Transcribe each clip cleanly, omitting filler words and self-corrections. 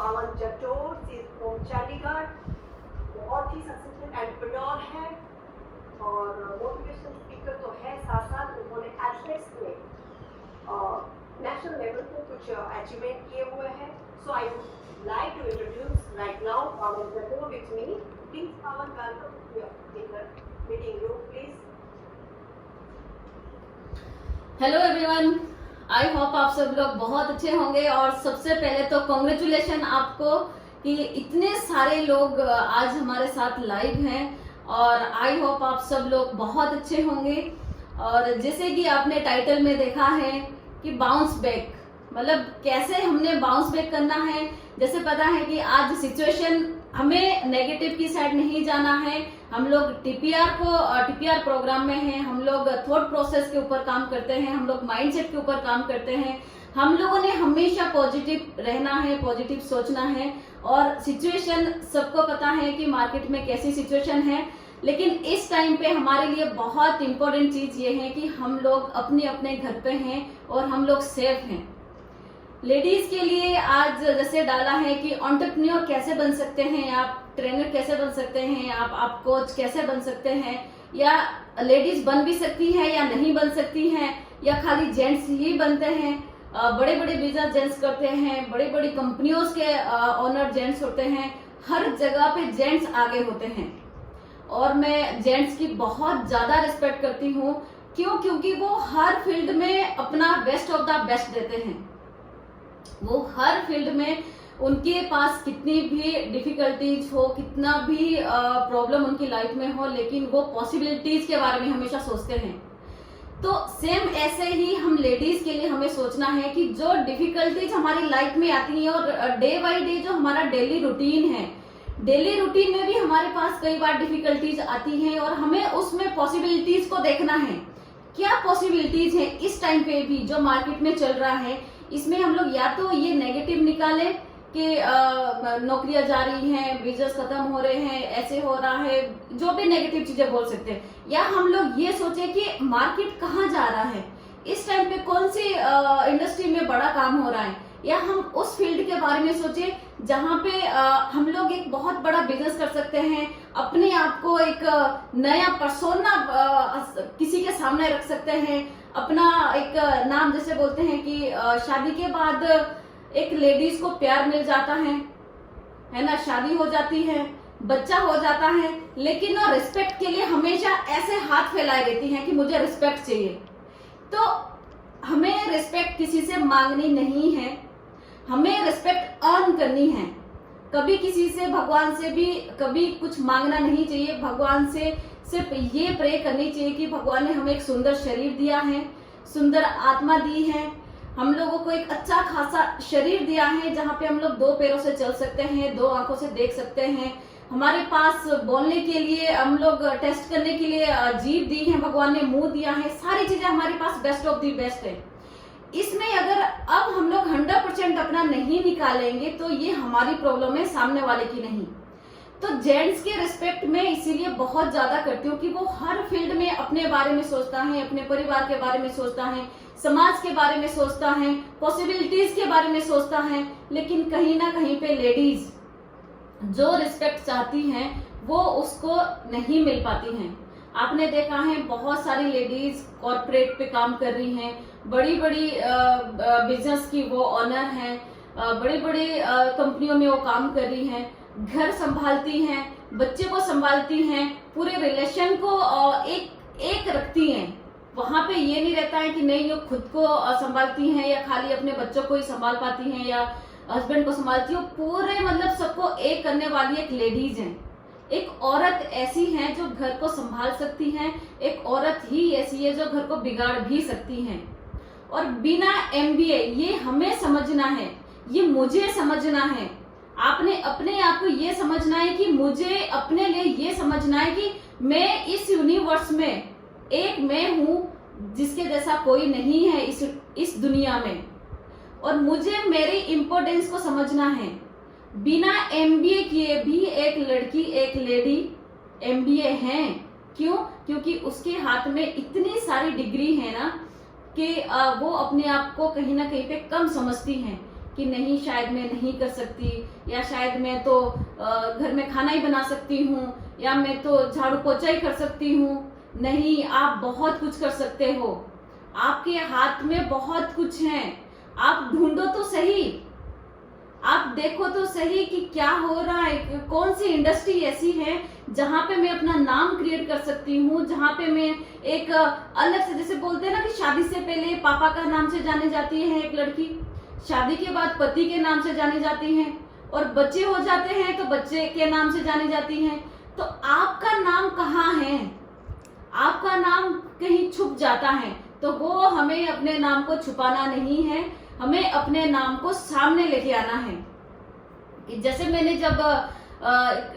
पावन जटोर फ्रॉम चंडीगढ़, बहुत ही successful entrepreneur है और मोटिवेशनल स्पीकर तो है, साथ साथ उन्होंने एथलेटिक्स में नेशनल लेवल पे कुछ अचीवमेंट किए हुए हैं. So I would like to introduce right now Pavan Jator with me. Please Pavan, welcome in the meeting room please. Hello everyone, I hope आप सब लोग बहुत अच्छे होंगे. और सबसे पहले तो कॉन्ग्रेचुलेशन आपको कि इतने सारे लोग आज हमारे साथ लाइव हैं और आई होप आप सब लोग बहुत अच्छे होंगे. और जैसे कि आपने टाइटल में देखा है कि बाउंस बैक, मतलब कैसे हमने बाउंस बैक करना है. जैसे पता है कि आज सिचुएशन, हमें नेगेटिव की साइड नहीं जाना है. हम लोग टीपीआर प्रोग्राम में हैं, हम लोग थॉट प्रोसेस के ऊपर काम करते हैं, हम लोग माइंडसेट के ऊपर काम करते हैं. हम लोगों ने हमेशा पॉजिटिव रहना है, पॉजिटिव सोचना है. और सिचुएशन सबको पता है कि मार्केट में कैसी सिचुएशन है, लेकिन इस टाइम पे हमारे लिए बहुत इंपॉर्टेंट चीज ये है कि हम लोग अपने अपने घर पे हैं और हम लोग सेफ हैं. लेडीज के लिए आज जैसे डाला है कि एंटरप्रेन्योर कैसे बन सकते हैं, आप ट्रेनर कैसे बन सकते हैं, आप कोच कैसे बन सकते हैं, या लेडीज बन भी सकती है या नहीं बन सकती हैं, या खाली जेंट्स ही बनते हैं. बड़े बड़े बिजनेस जेंट्स करते हैं, बड़ी बड़ी कंपनियों के ओनर जेंट्स होते हैं. हर जगह पे जेंट्स आगे होते हैं और मैं जेंट्स की बहुत ज्यादा रिस्पेक्ट करती हूँ. क्यों? क्योंकि वो हर फील्ड में अपना बेस्ट ऑफ द बेस्ट देते हैं. वो हर फील्ड में, उनके पास कितनी भी डिफिकल्टीज हो, कितना भी प्रॉब्लम उनकी लाइफ में हो, लेकिन वो पॉसिबिलिटीज के बारे में हमेशा सोचते हैं. तो सेम ऐसे ही हम लेडीज के लिए हमें सोचना है कि जो डिफिकल्टीज हमारी लाइफ में आती हैं और डे बाय डे जो हमारा डेली रूटीन है, डेली रूटीन में भी हमारे पास कई बार डिफिकल्टीज आती हैं और हमें उसमें पॉसिबिलिटीज को देखना है. क्या पॉसिबिलिटीज है इस टाइम पे भी जो मार्केट में चल रहा है. इसमें हम लोग या तो ये नेगेटिव निकालें कि नौकरियां जा रही हैं, बिजनेस खत्म हो रहे हैं, ऐसे हो रहा है, जो भी नेगेटिव चीजें बोल सकते हैं, या हम लोग ये सोचें कि मार्केट कहाँ जा रहा है, इस टाइम पे कौन सी इंडस्ट्री में बड़ा काम हो रहा है, या हम उस फील्ड के बारे में सोचे जहां पे हम लोग एक बहुत बड़ा बिजनेस कर सकते हैं, अपने आप को एक नया पर्सोना किसी के सामने रख सकते हैं, अपना एक नाम, जैसे बोलते हैं कि शादी के बाद एक लेडीज को प्यार मिल जाता है ना, शादी हो जाती है, बच्चा हो जाता है, लेकिन वो रिस्पेक्ट के लिए हमेशा ऐसे हाथ फैलाए रहती हैं कि मुझे रिस्पेक्ट चाहिए. तो हमें रिस्पेक्ट किसी से मांगनी नहीं है, हमें रिस्पेक्ट अर्न करनी है. कभी किसी से, भगवान से भी कभी कुछ मांगना नहीं चाहिए. भगवान से सिर्फ ये प्रे करनी चाहिए कि भगवान ने हमें एक सुंदर शरीर दिया है, सुंदर आत्मा दी है, हम लोगों को एक अच्छा खासा शरीर दिया है जहाँ पे हम लोग दो पैरों से चल सकते हैं, दो आंखों से देख सकते हैं, हमारे पास बोलने के लिए, हम लोग टेस्ट करने के लिए जीभ दी है, भगवान ने मुंह दिया है, सारी चीजें हमारे पास बेस्ट ऑफ दी बेस्ट है. इसमें अगर अब हम लोग 100% अपना नहीं निकालेंगे तो ये हमारी प्रॉब्लम है, सामने वाले की नहीं. तो जेंट्स के रिस्पेक्ट में इसीलिए बहुत ज्यादा करती हूँ कि वो हर फील्ड में अपने बारे में सोचता है, अपने परिवार के बारे में सोचता है, समाज के बारे में सोचता है, पॉसिबिलिटीज के बारे में सोचता है. लेकिन कहीं ना कहीं पे लेडीज जो रिस्पेक्ट चाहती हैं वो उसको नहीं मिल पाती हैं. आपने देखा है बहुत सारी लेडीज कॉर्पोरेट पे काम कर रही हैं, बड़ी बड़ी बिजनेस की वो ऑनर हैं, बड़ी बड़ी कंपनियों में वो काम कर रही हैं, घर संभालती हैं, बच्चे को संभालती हैं, पूरे रिलेशन को एक रखती हैं. वहां पे ये नहीं रहता है कि नहीं, वो खुद को संभालती हैं या खाली अपने बच्चों को ही संभाल पाती हैं या हस्बैंड को संभालती है. पूरे मतलब सबको एक करने वाली एक लेडीज है. एक औरत ऐसी है जो घर को संभाल सकती है, एक औरत ही ऐसी है जो घर को बिगाड़ भी सकती है. और बिना MBA, ये हमें समझना है, ये मुझे समझना है, आपने अपने आप को ये समझना है कि मुझे अपने लिए ये समझना है कि मैं इस यूनिवर्स में एक मैं हूं जिसके जैसा कोई नहीं है इस दुनिया में. और मुझे मेरी इम्पोर्टेंस को समझना है. बिना MBA किए भी एक लड़की, एक लेडी MBA है. क्यों? क्योंकि उसके हाथ में इतनी सारी डिग्री है ना कि वो अपने आप को कहीं ना कहीं पे कम समझती हैं कि नहीं शायद मैं नहीं कर सकती, या शायद मैं तो घर में खाना ही बना सकती हूँ, या मैं तो झाड़ू पोछा ही कर सकती हूँ। नहीं, आप बहुत कुछ कर सकते हो, आपके हाथ में बहुत कुछ है। आप ढूंढो तो सही, आप देखो तो सही कि क्या हो रहा है, कौन सी इंडस्ट्री ऐसी है जहां पे मैं अपना नाम क्रिएट कर सकती हूँ, जहां पे मैं एक अलग से, जैसे बोलते हैं ना कि शादी से पहले पापा का नाम से जानी जाती है एक लड़की, शादी के बाद पति के नाम से जानी जाती है, और बच्चे हो जाते हैं तो बच्चे के नाम से जानी जाती हैं। तो आपका नाम कहाँ है? आपका नाम कहीं छुप जाता है, तो वो हमें अपने नाम को छुपाना नहीं है, हमें अपने नाम को सामने लेके आना है। जैसे मैंने जब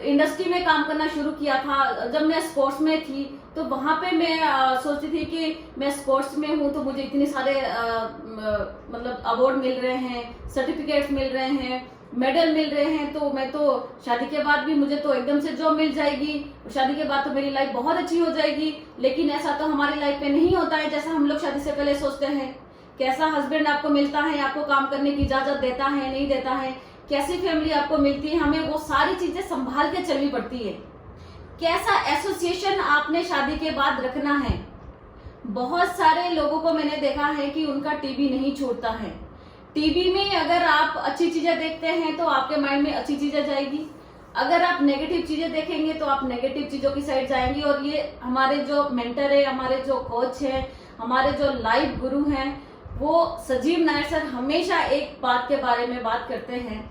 इंडस्ट्री में काम करना शुरू किया था, जब मैं स्पोर्ट्स में थी, तो वहां पे मैं सोचती थी कि मैं स्पोर्ट्स में हूँ तो मुझे इतने सारे मतलब अवार्ड मिल रहे हैं, सर्टिफिकेट्स मिल रहे हैं, मेडल मिल रहे हैं, तो मैं तो शादी के बाद भी मुझे तो एकदम से जॉब मिल जाएगी, शादी के बाद तो मेरी लाइफ बहुत अच्छी हो जाएगी। लेकिन ऐसा तो हमारी लाइफ में नहीं होता है जैसा हम लोग शादी से पहले सोचते हैं। कैसा हस्बैंड आपको मिलता है, आपको काम करने की इजाजत देता है, नहीं देता है, कैसी फैमिली आपको मिलती है, हमें वो सारी चीजें संभाल के चलनी पड़ती है। कैसा एसोसिएशन आपने शादी के बाद रखना है। बहुत सारे लोगों को मैंने देखा है कि उनका टीवी नहीं छोड़ता है। टीवी में अगर आप अच्छी चीजें देखते हैं तो आपके माइंड में अच्छी चीजें जाएगी, अगर आप नेगेटिव चीजें देखेंगे तो आप नेगेटिव चीजों की साइड जाएंगे। और ये हमारे जो मेंटर है, हमारे जो कोच है, हमारे जो लाइफ गुरु हैं, वो सजीव नायर सर हमेशा एक बात के बारे में बात करते हैं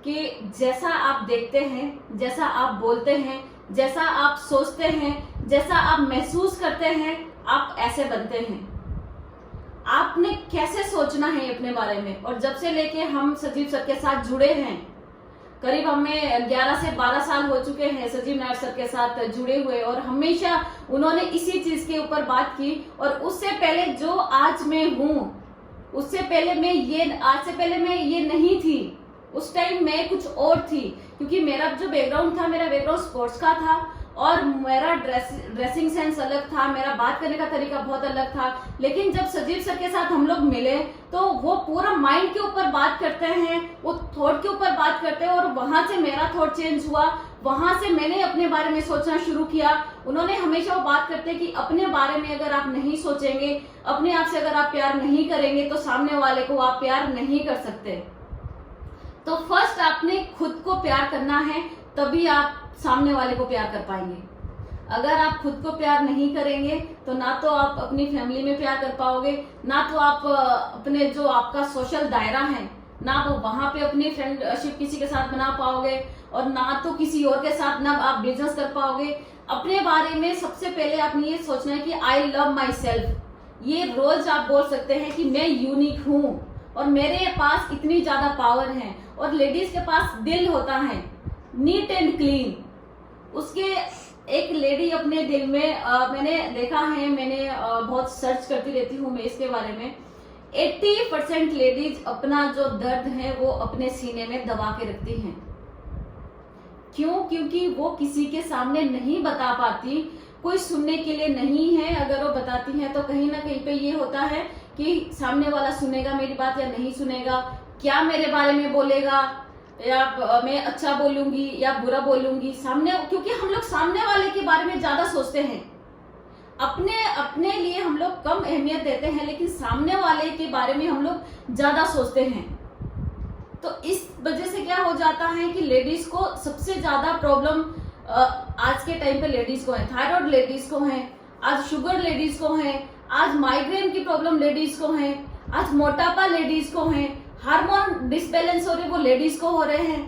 कि जैसा आप देखते हैं, जैसा आप बोलते हैं, जैसा आप सोचते हैं, जैसा आप महसूस करते हैं, आप ऐसे बनते हैं। आपने कैसे सोचना है अपने बारे में। और जब से लेके हम सजीव सर के साथ जुड़े हैं, करीब हमें 11 से 12 साल हो चुके हैं सजीव नायर सर के साथ जुड़े हुए, और हमेशा उन्होंने इसी चीज के ऊपर बात की। और उससे पहले जो आज मैं हूँ, उससे पहले मैं ये, आज से पहले मैं ये नहीं थी, उस टाइम मैं कुछ और थी। क्योंकि मेरा जो बैकग्राउंड था, मेरा बैकग्राउंड स्पोर्ट्स का था, और मेरा ड्रेसिंग सेंस अलग था, मेरा बात करने का तरीका बहुत अलग था। लेकिन जब सजीव सर के साथ हम लोग मिले तो वो पूरा माइंड के ऊपर बात करते हैं, वो थॉट के ऊपर बात करते हैं, और वहां से मेरा थॉट चेंज हुआ, वहां से मैंने अपने बारे में सोचना शुरू किया। उन्होंने हमेशा वो बात करते हैं कि अपने बारे में अगर आप नहीं सोचेंगे, अपने आप से अगर आप प्यार नहीं करेंगे, तो सामने वाले को आप प्यार नहीं कर सकते। तो फर्स्ट आपने खुद को प्यार करना है, तभी आप सामने वाले को प्यार कर पाएंगे। अगर आप खुद को प्यार नहीं करेंगे तो ना तो आप अपनी फैमिली में प्यार कर पाओगे, ना तो आप अपने जो आपका सोशल दायरा है, ना वो वहां पे अपनी फ्रेंडशिप किसी के साथ बना पाओगे, और ना तो किसी और के साथ ना आप बिजनेस कर पाओगे। अपने बारे में सबसे पहले आपने ये सोचना है कि आई लव माई सेल्फ। ये रोज आप बोल सकते हैं कि मैं यूनिक हूँ और मेरे पास इतनी ज्यादा पावर है। और लेडीज के पास दिल होता है नीट एंड क्लीन। उसके एक लेडी अपने दिल में मैंने देखा है, मैंने बहुत सर्च करती रहती हूँ मैं इसके बारे में, 80% लेडीज अपना जो दर्द है वो अपने सीने में दबा के रखती हैं। क्यों? क्योंकि वो किसी के सामने नहीं बता पाती, कोई सुनने के लिए नहीं है। अगर वो बताती है तो कहीं ना कहीं पे ये होता है कि सामने वाला सुनेगा मेरी बात या नहीं सुनेगा, क्या मेरे बारे में बोलेगा, या मैं अच्छा बोलूंगी या बुरा बोलूंगी सामने। क्योंकि हम लोग सामने वाले के बारे में ज्यादा सोचते हैं, अपने लिए हम लोग कम अहमियत देते हैं, लेकिन सामने वाले के बारे में हम लोग ज्यादा सोचते हैं। तो इस वजह से क्या हो जाता है कि लेडीज को सबसे ज्यादा प्रॉब्लम आज के टाइम पे लेडीज को है, थायराइड लेडीज को है, आज शुगर लेडीज को है, आज माइग्रेन की प्रॉब्लम लेडीज को है, आज मोटापा लेडीज को है, हार्मोन डिसबैलेंस हो रहे वो लेडीज को हो रहे हैं।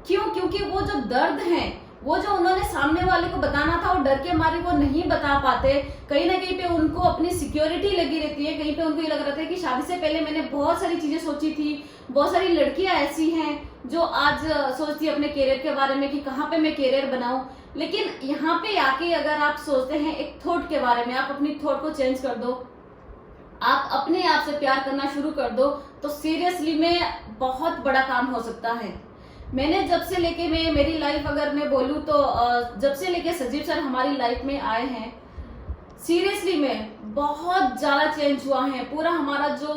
क्यों? क्योंकि वो जो दर्द है, वो जो उन्होंने सामने वाले को बताना था, वो डर के मारे वो नहीं बता पाते। कहीं ना कहीं पे उनको अपनी सिक्योरिटी लगी रहती है, कहीं पे उनको ये लग रहा था कि शादी से पहले मैंने बहुत सारी चीजें सोची थी। बहुत सारी लड़कियां ऐसी हैं जो आज सोचती है अपने करियर के बारे में कि कहाँ पे मैं करियर बनाऊं। लेकिन यहाँ पे आके अगर आप सोचते हैं एक थॉट के बारे में, आप अपनी थॉट को चेंज कर दो, आप अपने आप से प्यार करना शुरू कर दो, तो सीरियसली में बहुत बड़ा काम हो सकता है। मैंने जब से लेके मेरी लाइफ अगर मैं बोलूँ तो जब से लेके सजीव सर हमारी लाइफ में आए हैं, सीरियसली में बहुत ज्यादा चेंज हुआ है। पूरा हमारा जो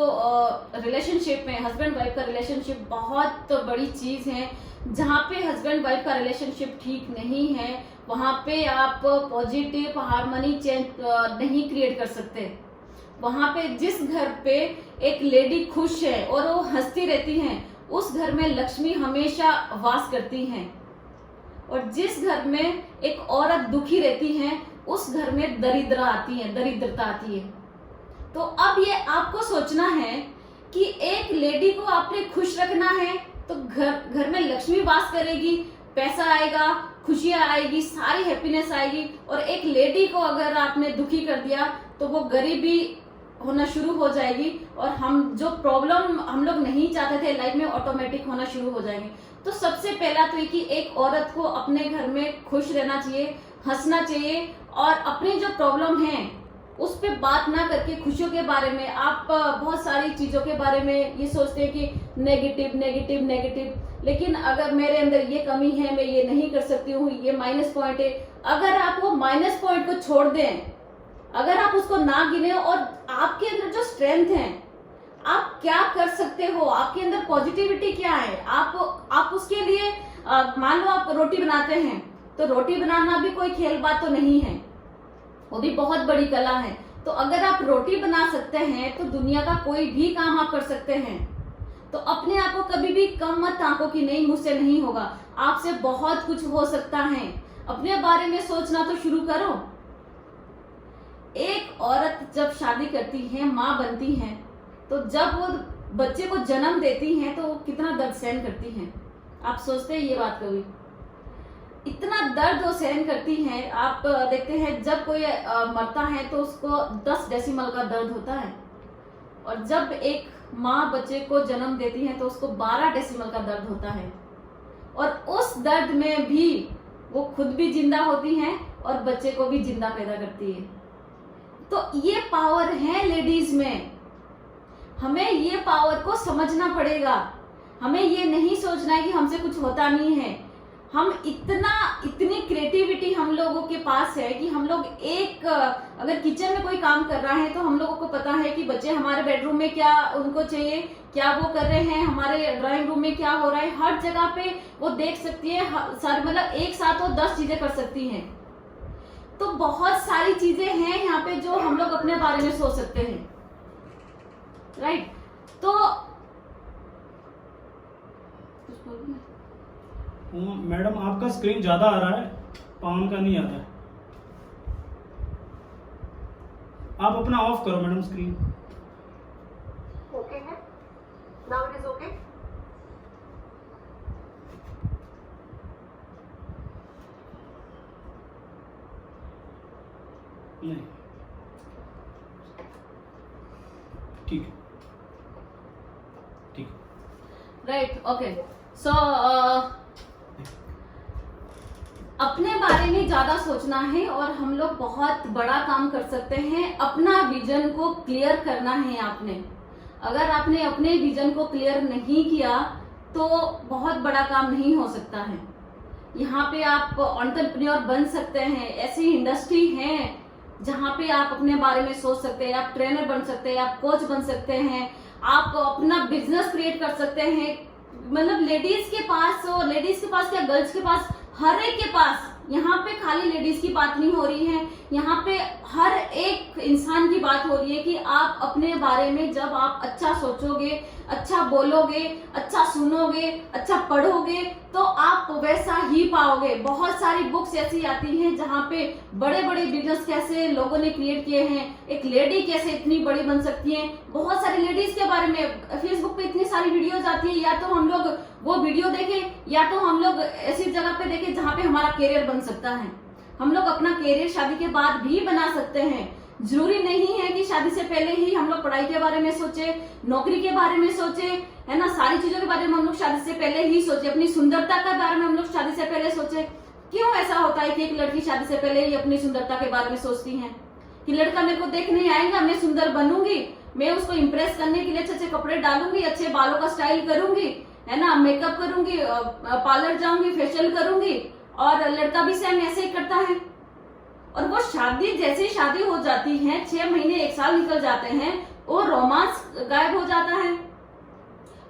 रिलेशनशिप है, हस्बैंड वाइफ का रिलेशनशिप बहुत बड़ी चीज है। जहाँ पे हस्बैंड वाइफ का रिलेशनशिप ठीक नहीं है, वहां पे आप पॉजिटिव हार्मनी चेंज नहीं क्रिएट कर सकते। वहां पे जिस घर पे एक लेडी खुश है और वो हंसती रहती है, उस घर में लक्ष्मी हमेशा वास करती है। और जिस घर में एक औरत दुखी रहती है, उस घर में दरिद्रता आती है। तो अब ये आपको सोचना है कि एक लेडी को आपने खुश रखना है तो घर में लक्ष्मी वास करेगी, पैसा आएगा, खुशियां आएगी, सारी हैप्पीनेस आएगी। और एक लेडी को अगर आपने दुखी कर दिया तो वो गरीबी होना शुरू हो जाएगी, और हम जो प्रॉब्लम हम लोग नहीं चाहते थे लाइफ में ऑटोमेटिक होना शुरू हो जाएंगे। तो सबसे पहला तो ये कि एक औरत को अपने घर में खुश रहना चाहिए, हंसना चाहिए, और अपनी जो प्रॉब्लम है उस पे बात ना करके खुशियों के बारे में, आप बहुत सारी चीजों के बारे में ये सोचते हैं कि नेगेटिव नेगेटिव नेगेटिव, लेकिन अगर मेरे अंदर ये कमी है, मैं ये नहीं कर सकती हूँ, ये माइनस पॉइंट है, अगर आप वो माइनस पॉइंट को छोड़ दें, अगर आप उसको ना गिने और आपके अंदर जो स्ट्रेंथ है, आप क्या कर सकते हो, आपके अंदर पॉजिटिविटी क्या है, आप उसके लिए मान लो आप रोटी बनाते हैं, तो रोटी बनाना भी कोई खेल बात तो नहीं है, वो भी बहुत बड़ी कला है। तो अगर आप रोटी बना सकते हैं तो दुनिया का कोई भी काम आप कर सकते हैं। तो अपने आप को कभी भी कम मत आंको कि नहीं मुझसे नहीं होगा, आपसे बहुत कुछ हो सकता है। अपने बारे में सोचना तो शुरू करो। एक औरत जब शादी करती है, माँ बनती है, तो जब वो बच्चे को जन्म देती है तो वो कितना दर्द सहन करती है। आप सोचते हैं ये बात कभी? इतना दर्द वो सहन करती है। आप देखते हैं जब कोई मरता है तो उसको 10 डेसिमल का दर्द होता है, और जब एक माँ बच्चे को जन्म देती है तो उसको 12 डेसिमल का दर्द होता है। और उस दर्द में भी वो खुद भी जिंदा होती है और बच्चे को भी जिंदा पैदा करती है। तो ये पावर है लेडीज में, हमें ये पावर को समझना पड़ेगा। हमें ये नहीं सोचना है कि हमसे कुछ होता नहीं है। हम इतनी क्रिएटिविटी हम लोगों के पास है कि हम लोग अगर किचन में कोई काम कर रहा है तो हम लोगों को पता है कि बच्चे हमारे बेडरूम में क्या उनको चाहिए, क्या वो कर रहे हैं, हमारे ड्राइंग रूम में क्या हो रहा है, हर जगह पे वो देख सकती है। मतलब एक साथ वो 10 चीजें कर सकती हैं। तो बहुत सारी चीजें हैं यहाँ पे जो हम लोग अपने बारे में सोच सकते हैं, राइट? तो मैडम आपका स्क्रीन ज्यादा आ रहा है, पाम का नहीं आ रहा है। आप अपना ऑफ करो मैडम स्क्रीन। ओके है, नाउ इट इज ओके। नहीं, ठीक है, ठीक है, राइट, ओके। सो अपने बारे में ज्यादा सोचना है और हम लोग बहुत बड़ा काम कर सकते हैं। अपना विजन को क्लियर करना है आपने। अगर आपने अपने विजन को क्लियर नहीं किया तो बहुत बड़ा काम नहीं हो सकता है। यहाँ पे आप एंटरप्रेन्योर बन सकते हैं। ऐसी इंडस्ट्री है जहाँ पे आप अपने बारे में सोच सकते हैं। आप ट्रेनर बन सकते हैं, आप कोच बन सकते हैं, आप अपना बिजनेस क्रिएट कर सकते हैं। मतलब लेडीज के पास क्या, गर्ल्स के पास, हर एक के पास। यहाँ पे खाली लेडीज की बात नहीं हो रही है, यहाँ पे हर एक इंसान की बात हो रही है कि आप अपने बारे में जब आप अच्छा सोचोगे, अच्छा बोलोगे, अच्छा सुनोगे, अच्छा पढ़ोगे तो आप वैसा ही पाओगे। बहुत सारी बुक्स ऐसी आती हैं जहाँ पे बड़े बड़े बिजनेस कैसे लोगों ने क्रिएट किए हैं, एक लेडी कैसे इतनी बड़ी बन सकती है। बहुत सारी लेडीज के बारे में फेसबुक पे इतनी सारी वीडियोज आती है। या तो हम लोग वो वीडियो देखें या तो हम लोग ऐसी जगह पे देखें जहाँ पे हमारा करियर बन सकता है। हम लोग अपना करियर शादी के बाद भी बना सकते हैं। जरूरी नहीं है कि शादी से पहले ही हम लोग पढ़ाई के बारे में सोचे, नौकरी के बारे में सोचे, है ना, सारी चीजों के बारे में हम लोग शादी से पहले ही सोचे। अपनी सुंदरता के बारे में हम लोग शादी से पहले सोचे। क्यों ऐसा होता है कि एक लड़की शादी से पहले ही अपनी सुंदरता के बारे में सोचती है कि लड़का मेरे को देखने आएगा, मैं सुंदर बनूंगी, मैं उसको इम्प्रेस करने के लिए अच्छे अच्छे कपड़े डालूंगी, अच्छे बालों का स्टाइल करूंगी, है ना, मेकअप करूंगी, पार्लर जाऊंगी, फेशियल करूंगी। और लड़का भी सेम ऐसे ही करता है। और वो शादी जैसे ही शादी हो जाती है 6 महीने 1 साल निकल जाते हैं और रोमांस गायब हो जाता है।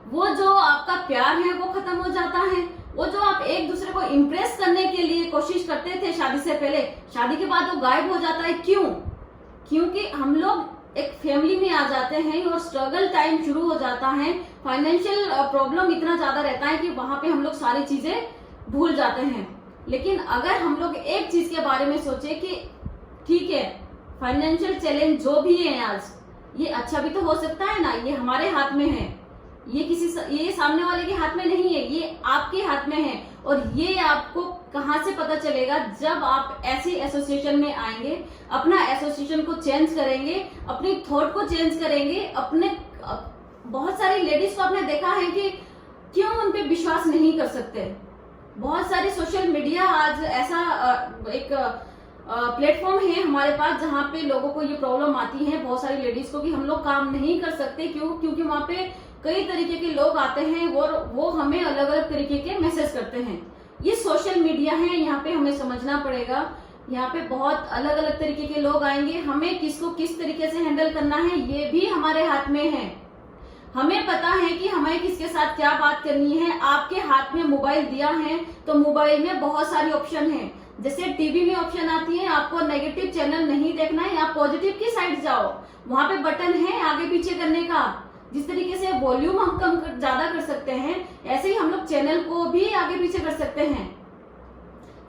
वो जो आपका प्यार है वो खत्म हो जाता है। वो जो आप एक दूसरे को इम्प्रेस करने के लिए कोशिश करते थे शादी से पहले, शादी के बाद वो गायब हो जाता है। क्यों? क्योंकि हम लोग एक फैमिली में आ जाते हैं और स्ट्रगल टाइम शुरू हो जाता है। फाइनेंशियल प्रॉब्लम इतना ज्यादा रहता है कि वहां पे हम लोग सारी चीजें भूल जाते हैं। लेकिन अगर हम लोग एक चीज के बारे में सोचे कि ठीक है, फाइनेंशियल चैलेंज जो भी है आज, ये अच्छा भी तो हो सकता है ना, ये हमारे हाथ में है, ये सामने वाले के हाथ में नहीं है, ये आपके हाथ में है। और ये आपको कहां से पता चलेगा? जब आप ऐसी एसोसिएशन में आएंगे, अपना एसोसिएशन को चेंज करेंगे, अपनी थॉट को चेंज करेंगे। बहुत सारी लेडीज को आपने देखा है कि क्यों उन पे विश्वास नहीं कर सकते। बहुत सारी सोशल मीडिया आज ऐसा एक प्लेटफॉर्म है हमारे पास जहां पे लोगों को ये प्रॉब्लम आती है, बहुत सारी लेडीज को, कि हम लोग काम नहीं कर सकते। क्यों? क्योंकि वहां पे कई तरीके के लोग आते हैं और वो हमें अलग अलग तरीके के मैसेज करते हैं। ये सोशल मीडिया है, यहाँ पे हमें समझना पड़ेगा। यहाँ पे बहुत अलग अलग तरीके के लोग आएंगे, हमें किसको किस तरीके से हैंडल करना है ये भी हमारे हाथ में है। हमें पता है कि हमें किसके साथ क्या बात करनी है। आपके हाथ में मोबाइल दिया है तो मोबाइल में बहुत सारी ऑप्शन है। जैसे टीवी में ऑप्शन आती है, आपको नेगेटिव चैनल नहीं देखना है, आप पॉजिटिव की साइड जाओ, वहां पे बटन है आगे पीछे करने का। जिस तरीके से वॉल्यूम हम कम ज्यादा कर सकते हैं, ऐसे ही हम लोग चैनल को भी आगे पीछे कर सकते हैं।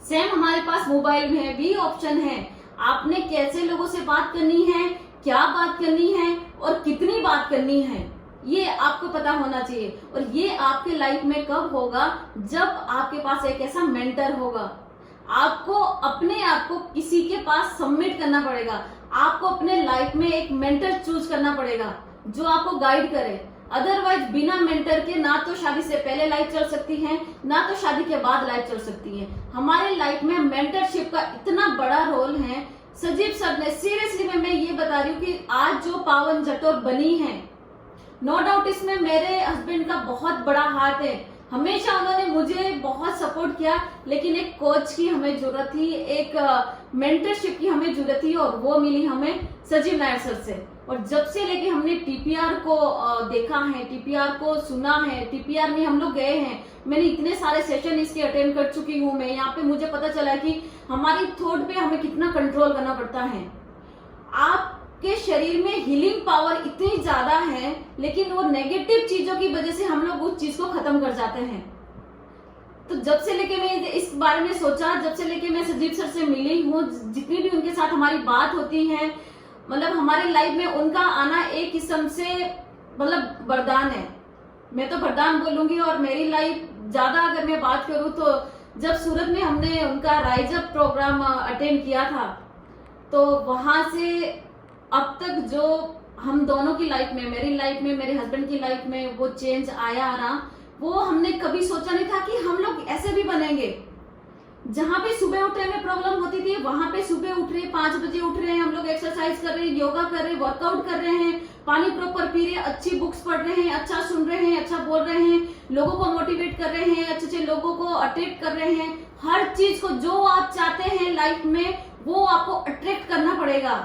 सेम हमारे पास मोबाइल में भी ऑप्शन है। आपने कैसे लोगों से बात करनी है, क्या बात करनी है और कितनी बात करनी है, ये आपको पता होना चाहिए। और ये आपके लाइफ में कब होगा? जब आपके पास एक ऐसा मेंटर होगा। आपको अपने आप को किसी के पास सबमिट करना पड़ेगा। आपको अपने लाइफ में एक मेंटर चूज करना पड़ेगा जो आपको गाइड करे। अदरवाइज बिना मेंटर के ना तो शादी से पहले लाइफ चल सकती है, ना तो शादी के बाद लाइफ चल सकती है। हमारे लाइफ में मेंटरशिप का इतना बड़ा रोल है। सजीव सर ने, सीरियसली मैं ये बता रही हूँ कि आज जो पावन जटोर बनी है, नो डाउट इसमें मेरे हस्बैंड का बहुत बड़ा हाथ है। हमेशा उन्होंने मुझे बहुत सपोर्ट किया, लेकिन एक कोच की हमें जरूरत थी, एक मेंटरशिप की हमें जरूरत थी, और वो मिली हमें सजीव नायर सर से। और जब से लेके हमने टीपीआर को देखा है, टीपीआर को सुना है, टीपीआर में हम लोग गए हैं, मैंने इतने सारे सेशन इसके अटेंड कर चुकी हूँ मैं। यहाँ पे मुझे पता चला कि हमारी थॉट पे हमें कितना कंट्रोल करना पड़ता है। आपके शरीर में हीलिंग पावर इतनी ज्यादा है, लेकिन वो नेगेटिव चीजों की वजह से हम लोग उस चीज को खत्म कर जाते हैं। तो जब से लेके मैं इस बारे में सोचा, जब से लेके मैं सजीव सर से मिली हूँ, जितनी भी उनके साथ हमारी बात होती है, मतलब हमारी लाइफ में उनका आना एक किस्म से मतलब वरदान है। मैं तो वरदान बोलूंगी। और मेरी लाइफ ज्यादा अगर मैं बात करूं तो जब सूरत में हमने उनका राइज अप प्रोग्राम अटेंड किया था, तो वहां से अब तक जो हम दोनों की लाइफ में, मेरी लाइफ में, मेरे हस्बैंड की लाइफ में वो चेंज आया ना, वो हमने कभी सोचा नहीं था कि हम लोग ऐसे भी बनेंगे। जहां पे सुबह उठने में प्रॉब्लम होती थी, वहां पे सुबह उठ रहे, 5 बजे उठ रहे हैं, हम लोग एक्सरसाइज कर रहे हैं, योगा कर रहे हैं, वर्कआउट कर रहे हैं, पानी प्रॉपर पी रहे हैं, अच्छी बुक्स पढ़ रहे हैं, अच्छा सुन रहे हैं, अच्छा बोल रहे हैं, लोगों को मोटिवेट कर रहे हैं, अच्छे अच्छे लोगों को अट्रैक्ट कर रहे हैं। हर चीज को जो आप चाहते हैं लाइफ में, वो आपको अट्रैक्ट करना पड़ेगा।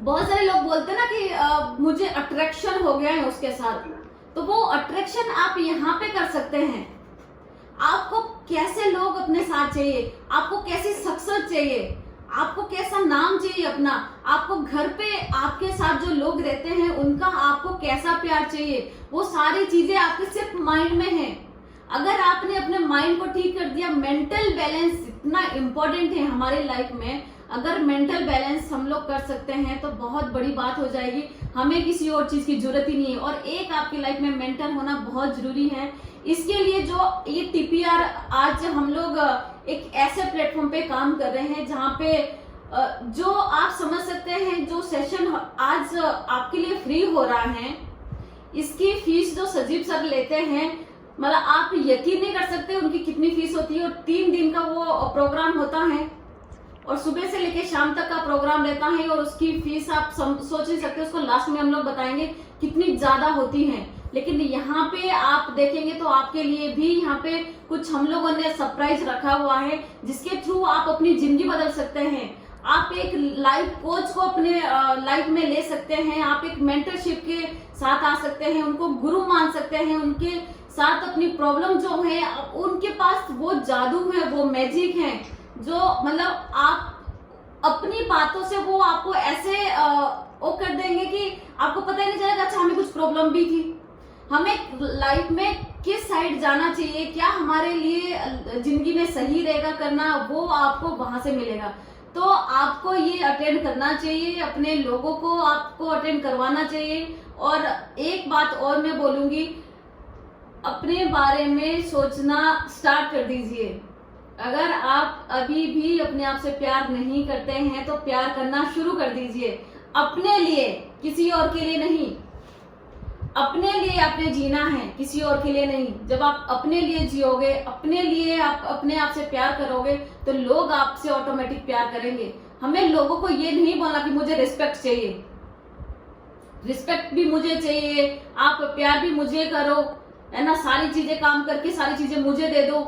बहुत सारे लोग बोलते हैं ना कि मुझे अट्रैक्शन हो गया है उसके साथ, तो वो अट्रैक्शन आप यहाँ पे कर सकते हैं। आपको कैसे लोग अपने साथ चाहिए, आपको कैसी सक्सेस चाहिए, आपको कैसा नाम चाहिए अपना, आपको घर पे आपके साथ जो लोग रहते हैं उनका आपको कैसा प्यार चाहिए, वो सारी चीजें आपके सिर्फ माइंड में है। अगर आपने अपने माइंड को ठीक कर दिया, मेंटल बैलेंस इतना इम्पोर्टेंट है हमारे लाइफ में। अगर मेंटल बैलेंस हम लोग कर सकते हैं तो बहुत बड़ी बात हो जाएगी, हमें किसी और चीज की जरूरत ही नहीं है। और एक आपकी लाइफ में मेंटर होना बहुत जरूरी है। इसके लिए जो ये टीपीआर, आज हम लोग एक ऐसे प्लेटफॉर्म पे काम कर रहे हैं जहाँ पे जो आप समझ सकते हैं, जो सेशन आज आपके लिए फ्री हो रहा है, इसकी फीस जो सजीव सर लेते हैं, मतलब आप यकीन नहीं कर सकते उनकी कितनी फीस होती है। और 3 दिन का वो प्रोग्राम होता है और सुबह से लेकर शाम तक का प्रोग्राम रहता है, और उसकी फीस आप सोच नहीं सकते। उसको लास्ट में हम लोग बताएंगे कितनी ज्यादा होती है। लेकिन यहाँ पे आप देखेंगे तो आपके लिए भी यहाँ पे कुछ हम लोगों ने सरप्राइज रखा हुआ है, जिसके थ्रू आप अपनी जिंदगी बदल सकते हैं। आप एक लाइफ कोच को अपने लाइफ में ले सकते हैं, आप एक मेंटरशिप के साथ आ सकते हैं, उनको गुरु मान सकते हैं, उनके साथ अपनी प्रॉब्लम जो है, उनके पास वो जादू है, वो मैजिक है, जो मतलब आप अपनी बातों से वो आपको ऐसे वो कर देंगे कि आपको पता ही नहीं चलेगा अच्छा हमें कुछ प्रॉब्लम भी थी। हमें लाइफ में किस साइड जाना चाहिए, क्या हमारे लिए जिंदगी में सही रहेगा करना, वो आपको वहां से मिलेगा। तो आपको ये अटेंड करना चाहिए, अपने लोगों को आपको अटेंड करवाना चाहिए। और एक बात और मैं बोलूंगी, अपने बारे में सोचना स्टार्ट कर दीजिए। अगर आप अभी भी अपने आप से प्यार नहीं करते हैं तो प्यार करना शुरू कर दीजिए, अपने लिए, किसी और के लिए नहीं। अपने लिए आपने जीना है, किसी और के लिए नहीं। जब आप अपने लिए जियोगे, अपने लिए आप अपने आप से प्यार करोगे तो लोग आपसे ऑटोमेटिक प्यार करेंगे। हमें लोगों को ये नहीं बोलना कि मुझे रिस्पेक्ट चाहिए, रिस्पेक्ट भी मुझे चाहिए, आप प्यार भी मुझे करो, है ना, सारी चीजें काम करके सारी चीजें मुझे दे दो,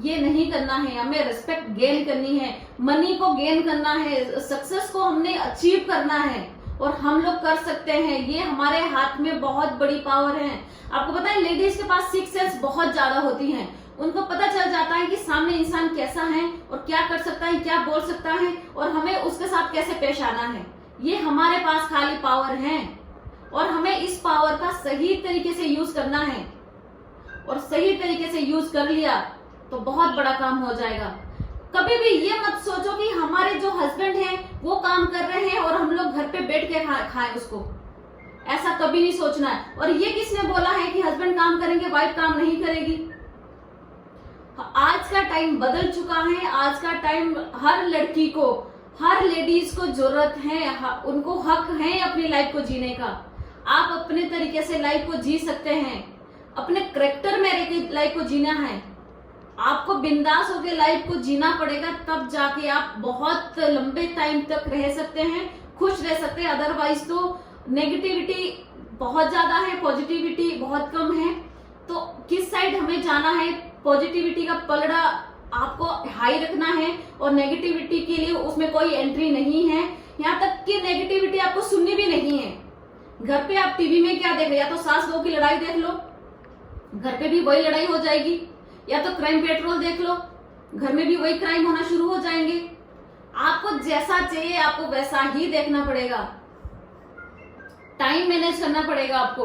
ये नहीं करना है। हमें रिस्पेक्ट गेन करनी है, मनी को गेन करना है, सक्सेस को हमने अचीव करना है और हम लोग कर सकते हैं। ये हमारे हाथ में बहुत बड़ी पावर है। आपको पता है लेडीज के पास 6 सेंस बहुत ज्यादा होती हैं, उनको पता चल जाता है कि सामने इंसान कैसा है और क्या कर सकता है, क्या बोल सकता है और हमें उसके साथ कैसे पेश आना है। ये हमारे पास खाली पावर है और हमें इस पावर का सही तरीके से यूज करना है और सही तरीके से यूज कर लिया तो बहुत बड़ा काम हो जाएगा। कभी भी ये मत सोचो कि हमारे जो हस्बैंड हैं वो काम कर रहे हैं और हम लोग घर पे बैठ के खाएं उसको, ऐसा कभी नहीं सोचना है। और ये किसने बोला है कि हस्बैंड काम करेंगे वाइफ काम नहीं करेगी? आज का टाइम बदल चुका है। आज का टाइम हर लड़की को, हर लेडीज को जरूरत है, उनको हक है अपनी लाइफ को जीने का। आप अपने तरीके से लाइफ को जी सकते हैं, अपने करैक्टर में रहकर लाइफ को जीना है। आपको बिंदास होकर लाइफ को जीना पड़ेगा, तब जाके आप बहुत लंबे टाइम तक रह सकते हैं, खुश रह सकते हैं। अदरवाइज तो नेगेटिविटी बहुत ज्यादा है, पॉजिटिविटी बहुत कम है। तो किस साइड हमें जाना है? पॉजिटिविटी का पलड़ा आपको हाई रखना है और नेगेटिविटी के लिए उसमें कोई एंट्री नहीं है। यहाँ तक कि नेगेटिविटी आपको सुननी भी नहीं है। घर पे आप टीवी में क्या देख रहे हैं, या तो सास बहू की लड़ाई देख लो, घर पे भी वही लड़ाई हो जाएगी, या तो क्राइम पेट्रोल देख लो, घर में भी वही क्राइम होना शुरू हो जाएंगे। आपको जैसा चाहिए आपको वैसा ही देखना पड़ेगा, टाइम मैनेज करना पड़ेगा आपको।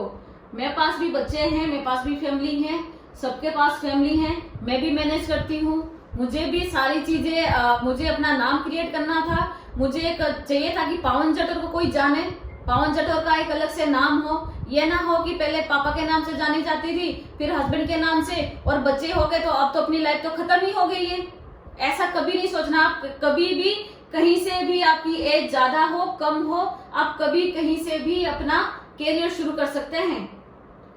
मेरे पास भी बच्चे हैं, मेरे पास भी फैमिली है, सबके पास फैमिली है, मैं भी मैनेज करती हूँ। मुझे भी सारी चीजें मुझे अपना नाम क्रिएट करना था। मुझे एक चाहिए था कि पावन जटोर को कोई जाने, पावन जटोर का एक अलग से नाम हो। ये ना हो कि पहले पापा के नाम से जानी जाती थी, फिर हस्बैंड के नाम से, और बच्चे हो गए तो अब तो अपनी लाइफ तो खत्म ही हो गई है। ऐसा कभी नहीं सोचना। आप कभी भी कहीं से भी, आपकी एज ज्यादा हो कम हो, आप कभी कहीं से भी अपना कैरियर शुरू कर सकते हैं।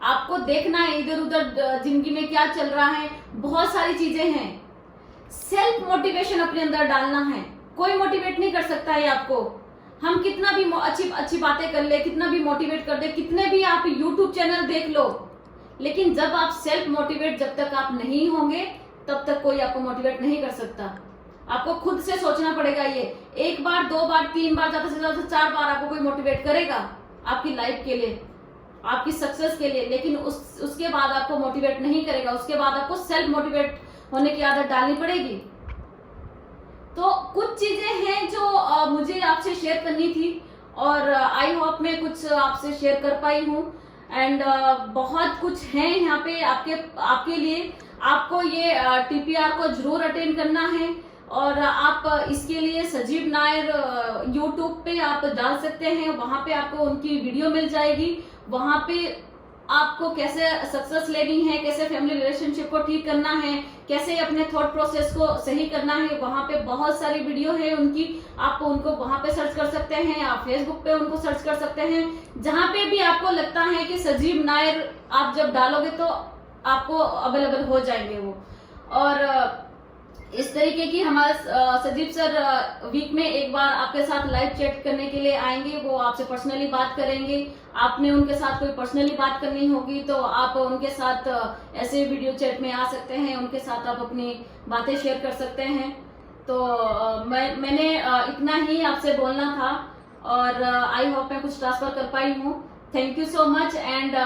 आपको देखना है इधर उधर जिंदगी में क्या चल रहा है, बहुत सारी चीजें हैं। सेल्फ मोटिवेशन अपने अंदर डालना है, कोई मोटिवेट नहीं कर सकता है आपको। हम कितना भी अच्छी बातें कर ले, कितना भी मोटिवेट कर दे, कितने भी आप यूट्यूब चैनल देख लो, लेकिन जब आप सेल्फ मोटिवेट जब तक आप नहीं होंगे तब तक कोई आपको मोटिवेट नहीं कर सकता। आपको खुद से सोचना पड़ेगा। ये 1 बार 2 बार 3 बार ज्यादा से ज्यादा 4 बार आपको कोई मोटिवेट करेगा आपकी लाइफ के लिए, आपकी सक्सेस के लिए, लेकिन उसके बाद आपको मोटिवेट नहीं करेगा। उसके बाद आपको सेल्फ मोटिवेट होने की आदत डालनी पड़ेगी। तो कुछ चीजें हैं जो मुझे आपसे शेयर करनी थी और आई होप मैं कुछ आपसे शेयर कर पाई हूँ। एंड बहुत कुछ है यहाँ पे आपके लिए। आपको ये TPR को जरूर अटेंड करना है और आप इसके लिए सजीव नायर यूट्यूब पे आप डाल सकते हैं, वहां पे आपको उनकी वीडियो मिल जाएगी। वहां पे आपको कैसे सक्सेस लेनी है, कैसे फैमिली रिलेशनशिप को ठीक करना है, कैसे अपने थॉट प्रोसेस को सही करना है, वहां पे बहुत सारी वीडियो है उनकी। आप उनको वहां पे सर्च कर सकते हैं, आप फेसबुक पे उनको सर्च कर सकते हैं। जहां पे भी आपको लगता है कि सजीव नायर आप जब डालोगे तो आपको अवेलेबल हो जाएंगे वो। और इस तरीके की हमारे सजीव सर वीक में एक बार आपके साथ लाइव चैट करने के लिए आएंगे। वो आपसे पर्सनली बात करेंगे। आपने उनके साथ कोई पर्सनली बात करनी होगी तो आप उनके साथ ऐसे वीडियो चैट में आ सकते हैं, उनके साथ आप अपनी बातें शेयर कर सकते हैं। तो मैंने इतना ही आपसे बोलना था और आई होप मैं कुछ ट्रांसफर कर पाई हूँ। Thank you so much and